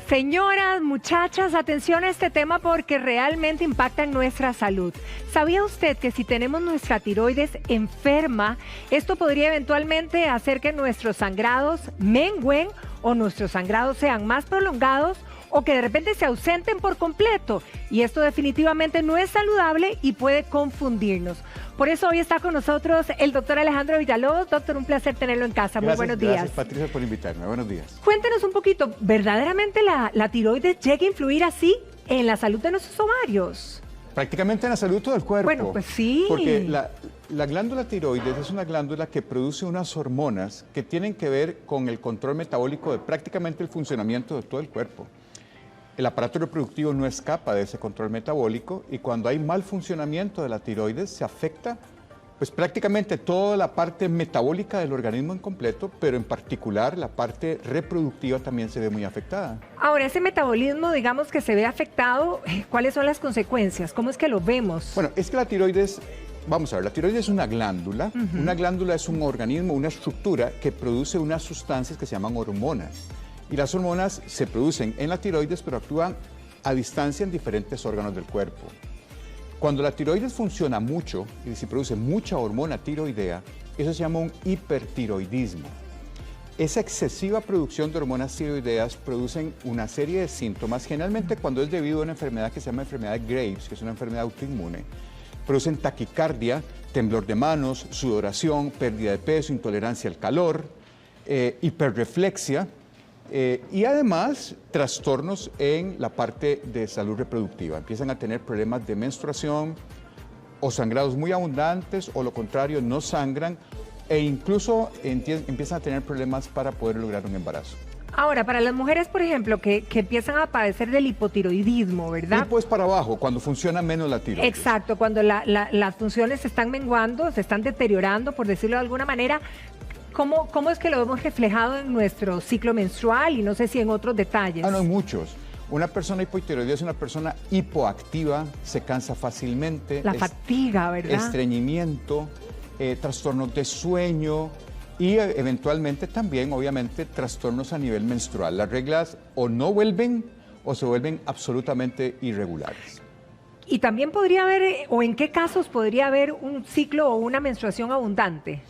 Señoras, muchachas, atención a este tema porque realmente impacta en nuestra salud. ¿Sabía usted que si tenemos nuestra tiroides enferma, esto podría eventualmente hacer que nuestros sangrados mengüen o nuestros sangrados sean más prolongados o que de repente se ausenten por completo? Y esto definitivamente no es saludable y puede confundirnos. Por eso hoy está con nosotros el doctor Alejandro Villalobos. Doctor, un placer tenerlo en casa. Muy buenos días. Gracias, Patricia, por invitarme. Buenos días. Cuéntenos un poquito, ¿verdaderamente la tiroides llega a influir así en la salud de nuestros ovarios? Prácticamente en la salud de todo el cuerpo. Bueno, pues sí. Porque la glándula tiroides es una glándula que produce unas hormonas que tienen que ver con el control metabólico de prácticamente el funcionamiento de todo el cuerpo. El aparato reproductivo no escapa de ese control metabólico y cuando hay mal funcionamiento de la tiroides se afecta pues prácticamente toda la parte metabólica del organismo en completo, pero en particular la parte reproductiva también se ve muy afectada. Ahora, ese metabolismo, digamos que se ve afectado, ¿cuáles son las consecuencias? ¿Cómo es que lo vemos? Bueno, es que la tiroides, vamos a ver, la tiroides es una glándula. Una glándula es un organismo, una estructura que produce unas sustancias que se llaman hormonas. Y las hormonas se producen en la tiroides, pero actúan a distancia en diferentes órganos del cuerpo. Cuando la tiroides funciona mucho y se produce mucha hormona tiroidea, eso se llama un hipertiroidismo. Esa excesiva producción de hormonas tiroideas producen una serie de síntomas, generalmente cuando es debido a una enfermedad que se llama enfermedad de Graves, que es una enfermedad autoinmune. Producen taquicardia, temblor de manos, sudoración, pérdida de peso, intolerancia al calor, hiperreflexia, y además trastornos en la parte de salud reproductiva. Empiezan a tener problemas de menstruación o sangrados muy abundantes o lo contrario, no sangran e incluso empiezan a tener problemas para poder lograr un embarazo. Ahora, para las mujeres, por ejemplo, que empiezan a padecer del hipotiroidismo, ¿verdad? Hipo es para abajo, cuando funciona menos la tiroides. Exacto, cuando las funciones se están menguando, se están deteriorando, por decirlo de alguna manera. ¿Cómo es que lo vemos reflejado en nuestro ciclo menstrual y no sé si en otros detalles? No, en muchos. Una persona hipotiroidea es una persona hipoactiva, se cansa fácilmente. La fatiga, ¿verdad? Estreñimiento, trastornos de sueño y eventualmente también, obviamente, trastornos a nivel menstrual. Las reglas o no vuelven o se vuelven absolutamente irregulares. Y también podría haber, o en qué casos podría haber un ciclo o una menstruación abundante.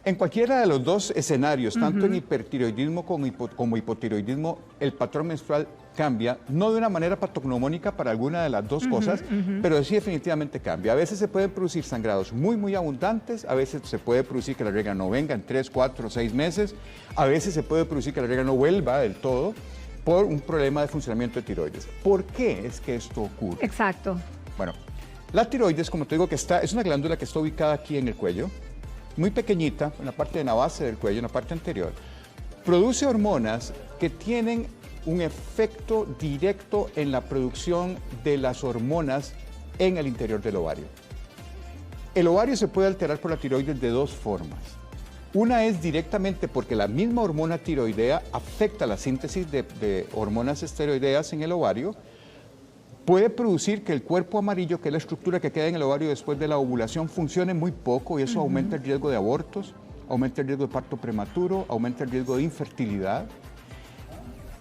En cualquiera de los dos escenarios, tanto en hipertiroidismo como hipotiroidismo, el patrón menstrual cambia, no de una manera patognomónica para alguna de las dos cosas, pero sí definitivamente cambia. A veces se pueden producir sangrados muy abundantes, a veces se puede producir que la regla no venga en 3, 4, 6 meses, a veces se puede producir que la regla no vuelva del todo por un problema de funcionamiento de tiroides. ¿Por qué es que esto ocurre? Exacto. Bueno, la tiroides, como te digo, es una glándula que está ubicada aquí en el cuello, muy pequeñita, en la parte de la base del cuello, en la parte anterior, produce hormonas que tienen un efecto directo en la producción de las hormonas en el interior del ovario. El ovario se puede alterar por la tiroides de dos formas. Una es directamente porque la misma hormona tiroidea afecta la síntesis de hormonas esteroideas en el ovario. Puede producir que el cuerpo amarillo, que es la estructura que queda en el ovario después de la ovulación, funcione muy poco y eso aumenta el riesgo de abortos, aumenta el riesgo de parto prematuro, aumenta el riesgo de infertilidad.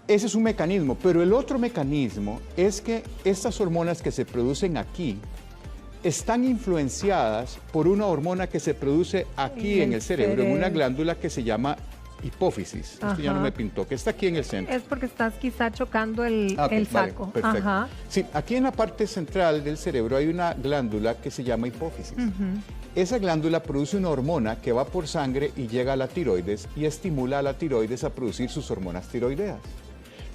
Ese es un mecanismo, pero el otro mecanismo es que estas hormonas que se producen aquí están influenciadas por una hormona que se produce aquí en el cerebro, en una glándula que se llama hipófisis. Esto ya no me pintó, que está aquí en el centro. Es porque estás quizá chocando el saco. Vale, perfecto. Sí, aquí en la parte central del cerebro hay una glándula que se llama hipófisis. Esa glándula produce una hormona que va por sangre y llega a la tiroides y estimula a la tiroides a producir sus hormonas tiroideas.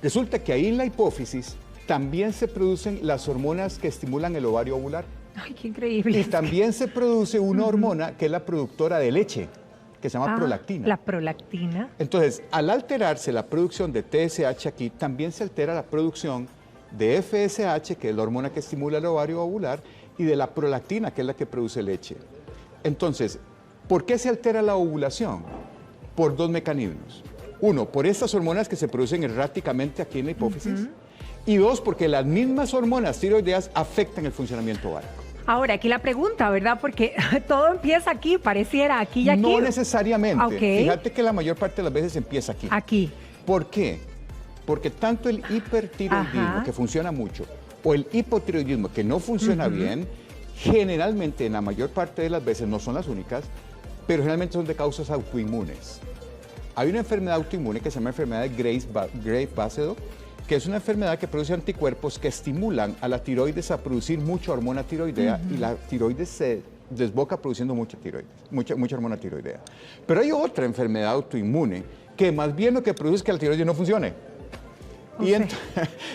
Resulta que ahí en la hipófisis también se producen las hormonas que estimulan el ovario ovular. Ay, qué increíble. Y también se produce una hormona que es la productora de leche, que se llama prolactina. La prolactina. Entonces, al alterarse la producción de TSH aquí, también se altera la producción de FSH, que es la hormona que estimula el ovario ovular, y de la prolactina, que es la que produce leche. Entonces, ¿por qué se altera la ovulación? Por dos mecanismos. Uno, por estas hormonas que se producen erráticamente aquí en la hipófisis, y dos, porque las mismas hormonas tiroideas afectan el funcionamiento ovárico. Ahora, aquí la pregunta, ¿verdad? Porque todo empieza aquí, pareciera aquí y aquí. No necesariamente. Okay. Fíjate que la mayor parte de las veces empieza aquí. Aquí. ¿Por qué? porque tanto el hipertiroidismo, Ajá. que funciona mucho, o el hipotiroidismo, que no funciona bien, generalmente, en la mayor parte de las veces, no son las únicas, pero generalmente son de causas autoinmunes. Hay una enfermedad autoinmune que se llama enfermedad de Graves-Basedow, que es una enfermedad que produce anticuerpos que estimulan a la tiroides a producir mucha hormona tiroidea y la tiroides se desboca produciendo mucha hormona tiroidea. Pero hay otra enfermedad autoinmune que más bien lo que produce es que la tiroides no funcione. Y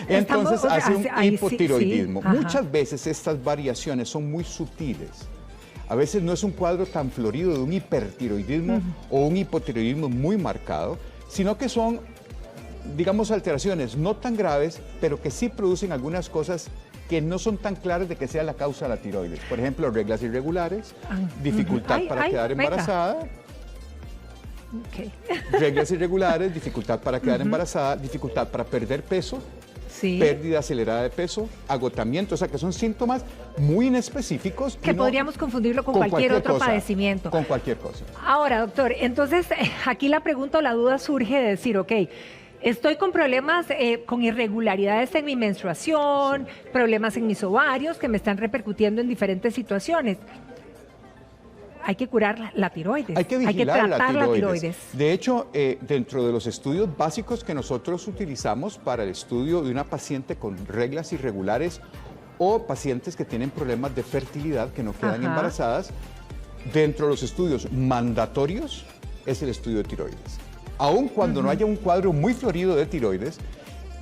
entonces hace un hipotiroidismo. Sí, sí. Muchas veces estas variaciones son muy sutiles. A veces no es un cuadro tan florido de un hipertiroidismo o un hipotiroidismo muy marcado, sino que son, digamos, alteraciones no tan graves, pero que sí producen algunas cosas que no son tan claras de que sea la causa de la tiroides. Por ejemplo, reglas irregulares, dificultad para quedar embarazada, reglas irregulares, dificultad para quedar embarazada, dificultad para perder peso, pérdida acelerada de peso, agotamiento, o sea que son síntomas muy inespecíficos. Que podríamos confundirlo con cualquier otro padecimiento. Con cualquier cosa. Ahora, doctor, entonces aquí la pregunta o la duda surge de decir, ok, estoy con problemas, con irregularidades en mi menstruación, problemas en mis ovarios que me están repercutiendo en diferentes situaciones. Hay que curar la tiroides. Hay que vigilar tratar la tiroides. De hecho, dentro de los estudios básicos que nosotros utilizamos para el estudio de una paciente con reglas irregulares o pacientes que tienen problemas de fertilidad que no quedan embarazadas, dentro de los estudios mandatorios es el estudio de tiroides. Aun cuando no haya un cuadro muy florido de tiroides,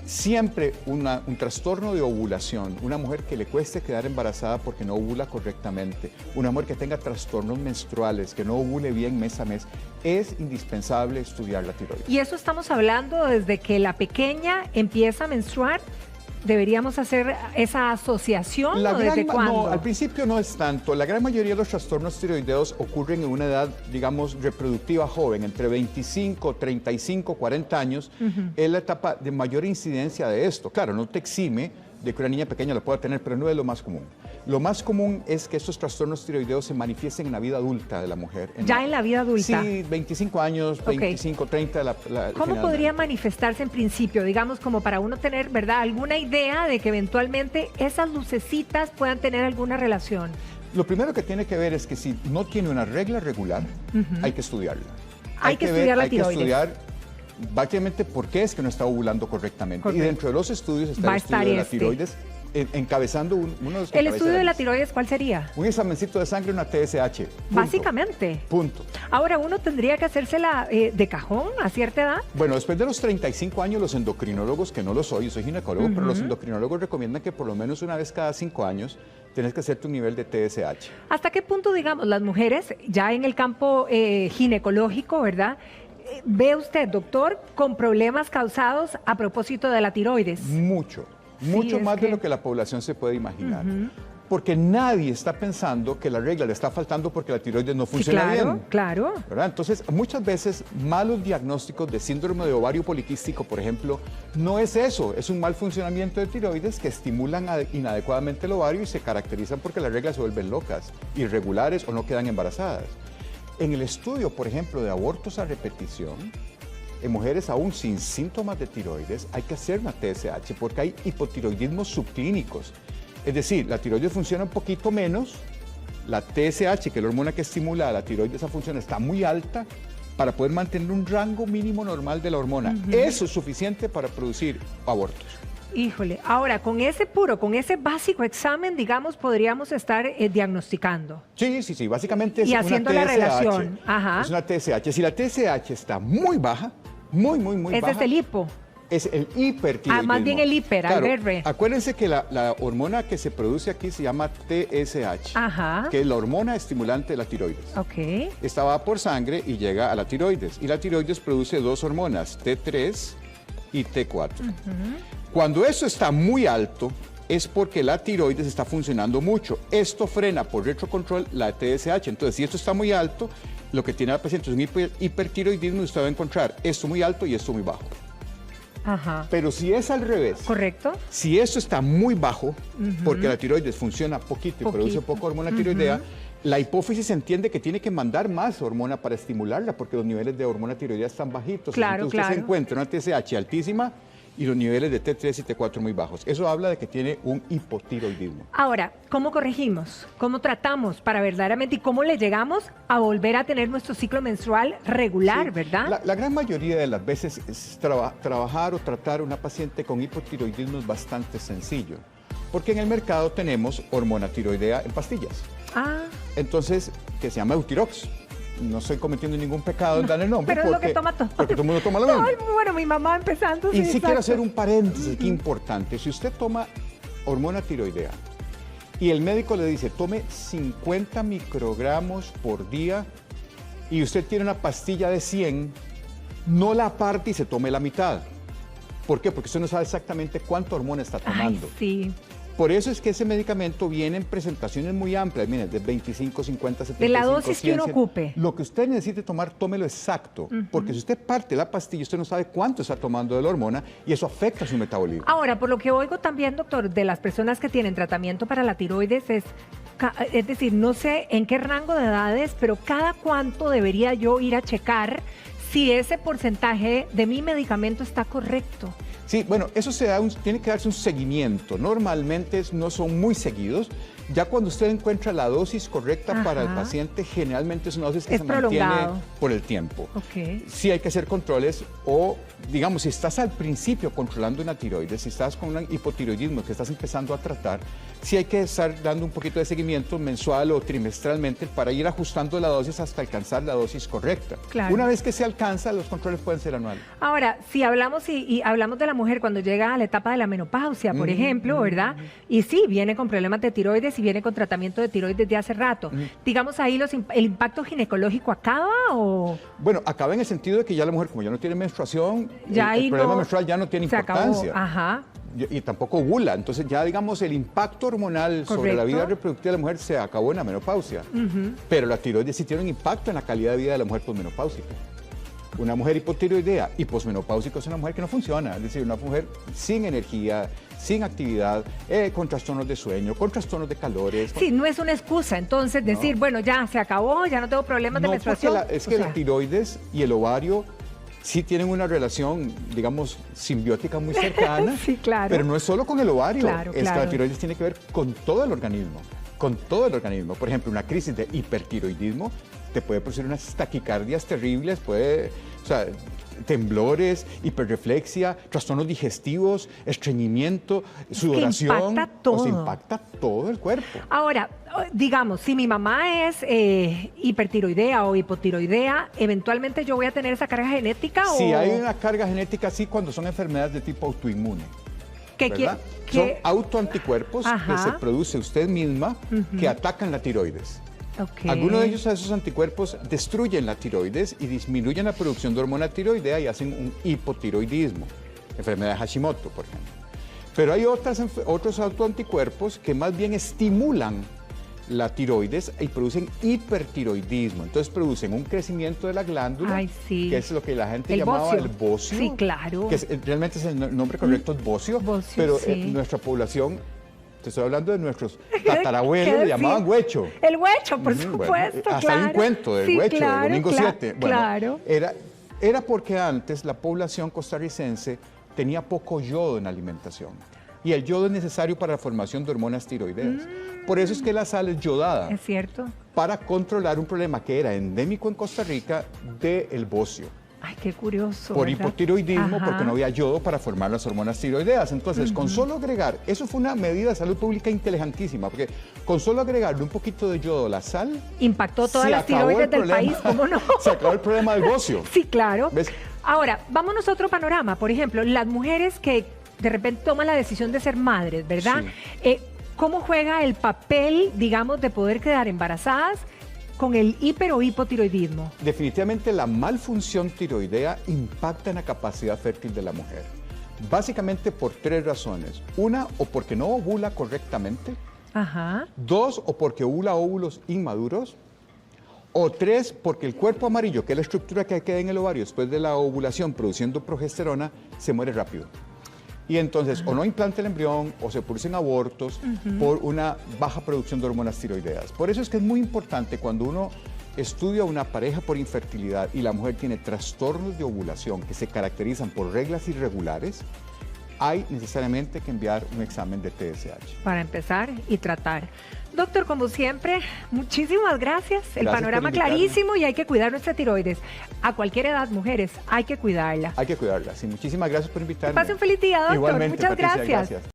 siempre un trastorno de ovulación, una mujer que le cueste quedar embarazada porque no ovula correctamente, una mujer que tenga trastornos menstruales, que no ovule bien mes a mes, es indispensable estudiar la tiroides. Y eso estamos hablando desde que la pequeña empieza a menstruar. ¿Deberíamos hacer esa asociación o desde cuándo? No, al principio no es tanto. La gran mayoría de los trastornos tiroideos ocurren en una edad, digamos, reproductiva joven, entre 25, 35, 40 años. Es la etapa de mayor incidencia de esto. Claro, no te exime de que una niña pequeña lo pueda tener, pero no es lo más común. Lo más común es que estos trastornos tiroideos se manifiesten en la vida adulta de la mujer. En la vida adulta. Sí, 25 años, 25, 30. ¿Cómo podría manifestarse en principio? Digamos, como para uno tener, ¿verdad?, alguna idea de que eventualmente esas lucecitas puedan tener alguna relación. Lo primero que tiene que ver es que si no tiene una regla regular, hay que estudiarla. Hay que estudiar la tiroides. Hay que estudiar básicamente por qué es que no está ovulando correctamente. Correcto. Y dentro de los estudios está el estudio de la tiroides, encabezando uno de los... ¿El estudio de la tiroides cuál sería? Un examencito de sangre, una TSH. Punto. Básicamente. Punto. Ahora, ¿uno tendría que hacérsela de cajón a cierta edad? Bueno, después de los 35 años, los endocrinólogos, que no lo soy, yo soy ginecólogo, pero los endocrinólogos recomiendan que por lo menos una vez cada 5 años tienes que hacerte un nivel de TSH. ¿Hasta qué punto, digamos, las mujeres, ya en el campo ginecológico, ¿verdad?, ve usted, doctor, con problemas causados a propósito de la tiroides? Mucho más de lo que la población se puede imaginar. Porque nadie está pensando que la regla le está faltando porque la tiroides no funciona bien. Claro. ¿Verdad? Entonces, muchas veces malos diagnósticos de síndrome de ovario poliquístico, por ejemplo, no es eso, es un mal funcionamiento de tiroides que estimulan inadecuadamente el ovario y se caracterizan porque las reglas se vuelven locas, irregulares o no quedan embarazadas. En el estudio, por ejemplo, de abortos a repetición, en mujeres aún sin síntomas de tiroides, hay que hacer una TSH porque hay hipotiroidismos subclínicos. Es decir, la tiroides funciona un poquito menos, la TSH, que es la hormona que estimula la tiroides, esa función está muy alta para poder mantener un rango mínimo normal de la hormona. Eso es suficiente para producir abortos. Híjole, ahora con ese básico examen, digamos, podríamos estar diagnosticando. Sí, básicamente es y haciendo una TSH. La relación. Es una TSH. Si la TSH está muy baja, muy baja. Ese es el hipo. Es el hipertiroidismo. Más bien el hiper, claro, Albert. acuérdense que la hormona que se produce aquí se llama TSH, que es la hormona estimulante de la tiroides. Esta va por sangre y llega a la tiroides. Y la tiroides produce dos hormonas, T3 y T4. Cuando eso está muy alto, es porque la tiroides está funcionando mucho. Esto frena por retrocontrol la TSH. Entonces, si esto está muy alto, lo que tiene la paciente es un hipertiroidismo y usted va a encontrar esto muy alto y esto muy bajo. Pero si es al revés, correcto, si esto está muy bajo, porque la tiroides funciona poquito y produce poca hormona tiroidea, la hipófisis entiende que tiene que mandar más hormona para estimularla, porque los niveles de hormona tiroidea están bajitos. Entonces usted se encuentra una TSH altísima y los niveles de T3 y T4 muy bajos. Eso habla de que tiene un hipotiroidismo. Ahora, ¿cómo corregimos? ¿Cómo tratamos para verdaderamente y cómo le llegamos a volver a tener nuestro ciclo menstrual regular, Sí, verdad? la gran mayoría de las veces trabajar o tratar a una paciente con hipotiroidismo es bastante sencillo, porque en el mercado tenemos hormona tiroidea en pastillas. Ah, Entonces, que se llama Eutirox. No estoy cometiendo ningún pecado en darle el nombre. pero es lo que toma todo. Porque todo el mundo toma lo mismo. ay, bueno, mi mamá empezando. Y sí quiero exacto. hacer un paréntesis aquí importante. Si usted toma hormona tiroidea y el médico le dice tome 50 microgramos por día y usted tiene una pastilla de 100, no la aparte y se tome la mitad. ¿Por qué? Porque usted no sabe exactamente cuánta hormona está tomando. Ay, sí. Por eso es que ese medicamento viene en presentaciones muy amplias, miren, de 25, 50, 75, De la dosis 100, que uno 100. ocupe. Lo que usted necesite tomar, tómelo exacto, porque si usted parte la pastilla, usted no sabe cuánto está tomando de la hormona y eso afecta su metabolismo. Ahora, por lo que oigo también, doctor, de las personas que tienen tratamiento para la tiroides es decir, no sé en qué rango de edades, pero cada cuánto debería yo ir a checar si ese porcentaje de mi medicamento está correcto. Sí, bueno, eso tiene que darse un seguimiento. Normalmente no son muy seguidos. Ya cuando usted encuentra la dosis correcta para el paciente, generalmente es una dosis que Es se prolongado. mantiene por el tiempo. Ok. Sí hay que hacer controles o, digamos, si estás al principio controlando una tiroides, si estás con un hipotiroidismo que estás empezando a tratar, sí hay que estar dando un poquito de seguimiento mensual o trimestralmente para ir ajustando la dosis hasta alcanzar la dosis correcta. Claro. Una vez que se alcanza, los controles pueden ser anuales. Ahora, si hablamos y hablamos de la mujer cuando llega a la etapa de la menopausia, por ejemplo, ¿verdad? Y sí, viene con problemas de tiroides y viene con tratamiento de tiroides desde hace rato. Digamos ahí, ¿el impacto ginecológico acaba o...? Bueno, acaba en el sentido de que ya la mujer, como ya no tiene menstruación, Ya el ahí problema no- menstrual ya no tiene se acabó. importancia. Ajá. Y tampoco ovula. Entonces ya, digamos, el impacto hormonal sobre la vida Correcto. reproductiva de la mujer se acabó en la menopausia. Pero la tiroides sí tiene un impacto en la calidad de vida de la mujer posmenopáusica. Una mujer hipotiroidea y posmenopáusica es una mujer que no funciona, es decir, una mujer sin energía, sin actividad, con trastornos de sueño, con trastornos de calores. Sí, no es una excusa, entonces, decir, bueno, ya se acabó, ya no tengo problemas de No, menstruación. porque es que O sea, la tiroides y el ovario sí tienen una relación, digamos, simbiótica muy cercana. Sí, claro. Pero no es solo con el ovario, Claro, es que claro. la tiroides tiene que ver con todo el organismo, con todo el organismo. Por ejemplo, una crisis de hipertiroidismo te puede producir unas taquicardias terribles, o sea, temblores, hiperreflexia, trastornos digestivos, estreñimiento, sudoración. impacta todo. O sea, impacta todo el cuerpo. Ahora, digamos, si mi mamá es hipertiroidea o hipotiroidea, ¿eventualmente yo voy a tener esa carga genética? Si o... hay una carga genética, sí, cuando son enfermedades de tipo autoinmune. que, ¿Verdad? que- Son autoanticuerpos que Ajá. se produce usted misma que atacan la tiroides. Ok. Algunos de esos anticuerpos destruyen la tiroides y disminuyen la producción de hormona tiroidea y hacen un hipotiroidismo, enfermedad de Hashimoto, por ejemplo. Pero hay otros autoanticuerpos que más bien estimulan la tiroides y producen hipertiroidismo. Entonces producen un crecimiento de la glándula, Ay, sí. que es lo que la gente El llamaba bocio. el bocio. Sí, claro. Que realmente es el nombre correcto, es bocio. Bocio, pero sí. nuestra población, te estoy hablando de nuestros tatarabuelos, ¿Qué le llamaban decir? huecho. El huecho, por Bueno, supuesto, hasta claro. hay un cuento del Sí, huecho, claro, del domingo 7. Bueno, claro. era porque antes la población costarricense tenía poco yodo en la alimentación. Y el yodo es necesario para la formación de hormonas tiroideas. Por eso es que la sal es yodada, Es cierto. para controlar un problema que era endémico en Costa Rica del bocio. Ay, qué curioso. Por ¿verdad? hipotiroidismo, Ajá. porque no había yodo para formar las hormonas tiroideas. Entonces, con solo agregar, eso fue una medida de salud pública inteligentísima, porque con solo agregarle un poquito de yodo a la sal, Impactó todas se las acabó el tiroides del problema. país, ¿cómo no? Se acabó el problema del bocio. Sí, claro. ¿Ves? Ahora, vámonos a otro panorama. Por ejemplo, las mujeres que de repente toman la decisión de ser madres, ¿verdad? ¿Cómo juega el papel, digamos, de poder quedar embarazadas con el hiper o hipotiroidismo? Definitivamente la malfunción tiroidea impacta en la capacidad fértil de la mujer. Básicamente por 3 razones. Una, o porque no ovula correctamente. Ajá. 2, o porque ovula óvulos inmaduros. O 3, porque el cuerpo amarillo, que es la estructura que queda en el ovario después de la ovulación produciendo progesterona, se muere rápido. Y entonces o no implanta el embrión o se producen abortos por una baja producción de hormonas tiroideas. Por eso es que es muy importante cuando uno estudia una pareja por infertilidad y la mujer tiene trastornos de ovulación que se caracterizan por reglas irregulares, hay necesariamente que enviar un examen de TSH. Para empezar y tratar. Doctor, como siempre, muchísimas gracias. El Gracias panorama por invitarme. clarísimo y hay que cuidar nuestra tiroides. A cualquier edad, mujeres, hay que cuidarla. Hay que cuidarla. Sí, muchísimas gracias por invitarme. Pase un feliz día, doctor. Igualmente, Muchas Patricia, gracias. gracias.